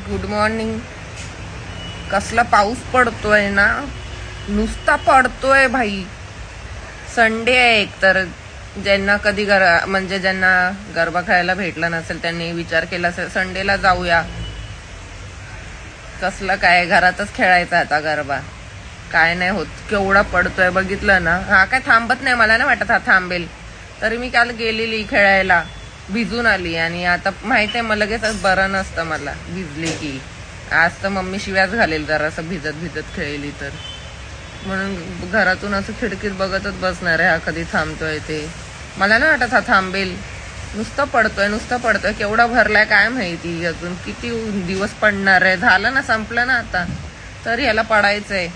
Good morning. कसला पाऊस पडतोय ना, नुसता पडतोय भाई. संडे आहे एक तर. ज्यांना कधी म्हणजे ज्यांना गरबा खेळायला भेटला नसेल त्यांनी विचार केला असेल संडेला जाऊया. कसलं काय, घरातच खेळायचा आता गरबा. काय नाही होत, केवढा पडतोय बघितलं ना. हा काय थांबत नाही, मला नाही वाटत हा थांबेल. तरी मी काल गेलेली खेळायला, भिजून आली. आणि आता माहित आहे मला लगेच बरं नसतं मला भिजली की. आज तर मम्मी शिव्याच घालेल जरा असं भिजत भिजत खेळली तर. म्हणून घरातून असं खिडकीत बघतच बसणार आहे, हा कधी थांबतोय ते. मला नाही वाटत हा थांबेल. नुसतं पडतोय. केवढा भरलाय काय माहिती, अजून किती दिवस पडणार आहे. झालं ना, संपलं ना आता, तरी याला पडायचंय.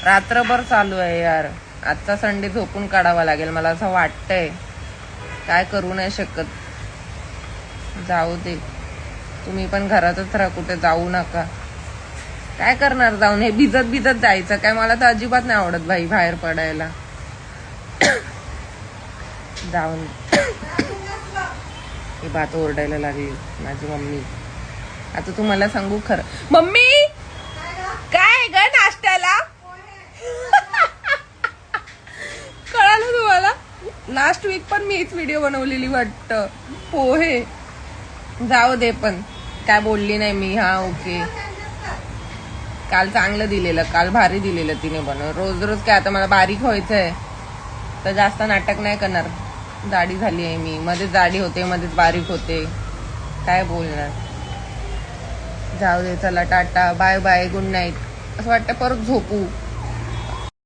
रात्रभर चालू आहे यार. आजचा संडे झोपून काढावा लागेल मला असं वाटतंय. काय करू नाही शकत. जाऊ दे, तुम्ही पण घरातच राहा, कुठे जाऊ नका. काय करणार जाऊन, हे भिजत जायचं काय. मला तर अजिबात नाही आवडत भाई बाहेर पडायला. जाऊन ही बात ओरडायला लागली माझी मम्मी. आता तुम्हाला सांगू खरं, मम्मी काय ग नाश्त्याला. कळालं तुम्हाला. लास्ट वीक पण मी हीच व्हिडिओ बनवलेली वाटतं, पोहे. जाऊ दे, पण काय बोलली नाही मी. हा ओके, काल चांगलं दिलेलं, काल भारी दिलेलं तिने बनव. रोज रोज काय, आता मला बारीक व्हायचंय तर जास्त नाटक नाही करणार. जाडी झाली आहे मी, मध्येच जाडी होते मध्येच बारीक होते, काय बोलणार. जाऊ दे, चला tata bye bye, good night. असं वाटतं परत झोपू.